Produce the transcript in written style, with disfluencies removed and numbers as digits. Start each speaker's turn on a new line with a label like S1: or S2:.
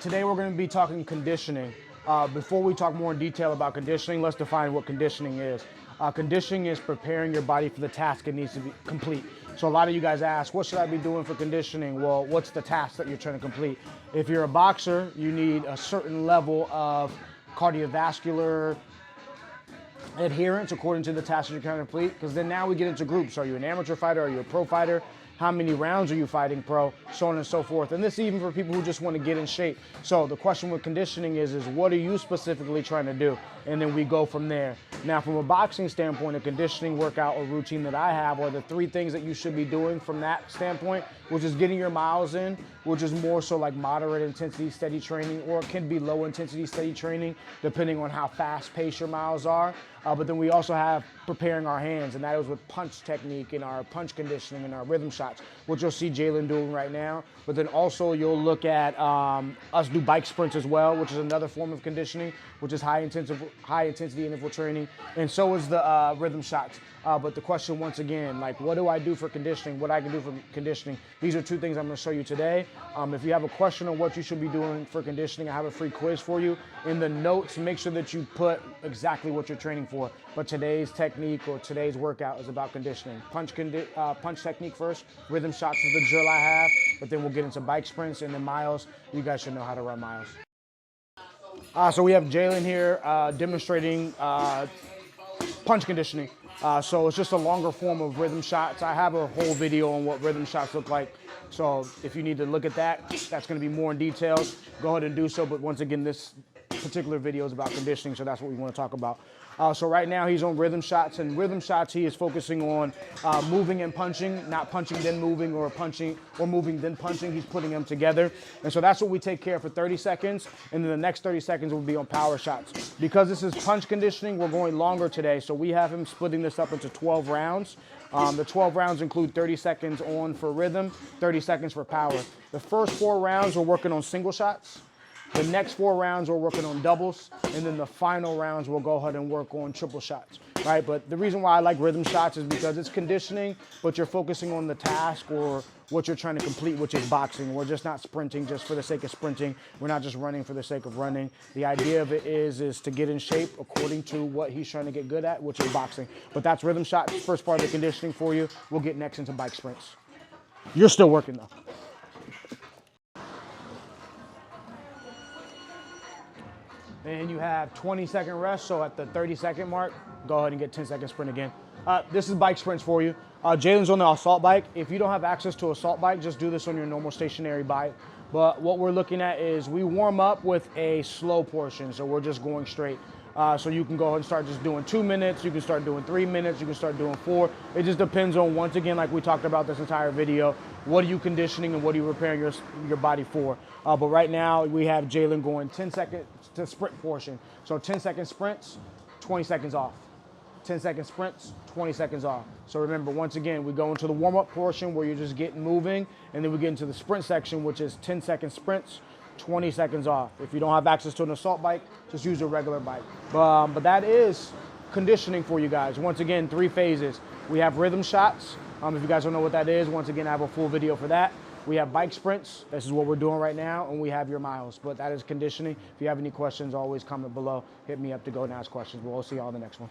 S1: Today we're going to be talking conditioning. Before we talk more in detail about conditioning, let's define what conditioning is. Conditioning is preparing your body for the task it needs to be complete. So a lot of you guys ask, what should I be doing for conditioning? Well, what's the task that you're trying to complete? If you're a boxer, you need a certain level of cardiovascular adherence according to the task that you're trying to complete, because then now we get into groups. Are you an amateur fighter? Are you a pro fighter? How many rounds are you fighting pro? So on and so forth. And this is even for people who just want to get in shape. So the question with conditioning is what are you specifically trying to do? And then we go from there. Now, from a boxing standpoint, a conditioning workout or routine that I have are the three things that you should be doing from that standpoint, which is getting your miles in, which is more so like moderate intensity, steady training, or it can be low intensity, steady training, depending on how fast paced your miles are. But then we also have preparing our hands, and that is with punch technique and our punch conditioning and our rhythm shots, which you'll see Jalen doing right now. But then also you'll look at us do bike sprints as well, which is another form of conditioning, which is high intensity interval training, and so is the rhythm shots. But the question once again, like, what do I do for conditioning? What I can do for conditioning? These are two things I'm going to show you today. If you have a question on what you should be doing for conditioning, I have a free quiz for you. In the notes, make sure that you put exactly what you're training for. But today's technique or today's workout is about conditioning. Punch technique first. Rhythm shots is the drill I have. But then we'll get into bike sprints and then miles. You guys should know how to run miles. So we have Jalen here demonstrating punch conditioning. So it's just a longer form of rhythm shots. I have a whole video on what rhythm shots look like. So if you need to look at that, that's going to be more in detail. Go ahead and do so. But once again, this particular video is about conditioning, so that's what we want to talk about. So right now he's on rhythm shots, and rhythm shots he is focusing on moving and punching, not punching then moving, or punching or moving then punching. He's putting them together, and so that's what we take care of for 30 seconds, and then the next 30 seconds will be on power shots. Because this is punch conditioning, we're going longer today, so we have him splitting this up into 12 rounds. The 12 rounds include 30 seconds on for rhythm, 30 seconds for power. The first 4 rounds we're working on single shots. The next 4 rounds we're working on doubles, and then the final rounds we'll go ahead and work on triple shots, right? But the reason why I like rhythm shots is because it's conditioning, but you're focusing on the task or what you're trying to complete, which is boxing. We're just not sprinting just for the sake of sprinting. We're not just running for the sake of running. The idea of it is to get in shape according to what he's trying to get good at, which is boxing. But that's rhythm shots, first part of the conditioning for you. We'll get next into bike sprints. You're still working though. And you have 20-second rest, so at the 30-second mark, go ahead and get 10-second sprint again. This is bike sprints for you. Jalen's on the assault bike. If you don't have access to an assault bike, just do this on your normal stationary bike. But what we're looking at is we warm up with a slow portion, so we're just going straight. So you can go ahead and start just doing 2 minutes, you can start doing 3 minutes, you can start doing 4. It just depends on, once again, like we talked about this entire video, what are you conditioning and what are you preparing your body for. But right now we have Jalen going 10 seconds to sprint portion. So 10-second sprints, 20 seconds off. 10-second sprints, 20 seconds off. So remember, once again, we go into the warm-up portion where you're just getting moving, and then we get into the sprint section, which is 10-second sprints, 20 seconds off. If you don't have access to an assault bike, just use a regular bike. But that is conditioning for you guys. Once again, 3 phases. We have rhythm shots. If you guys don't know what that is, once again, I have a full video for that. We have bike sprints. This is what we're doing right now, and we have your miles. But that is conditioning. If you have any questions, always comment below. Hit me up to go and ask questions. We'll see y'all in the next one.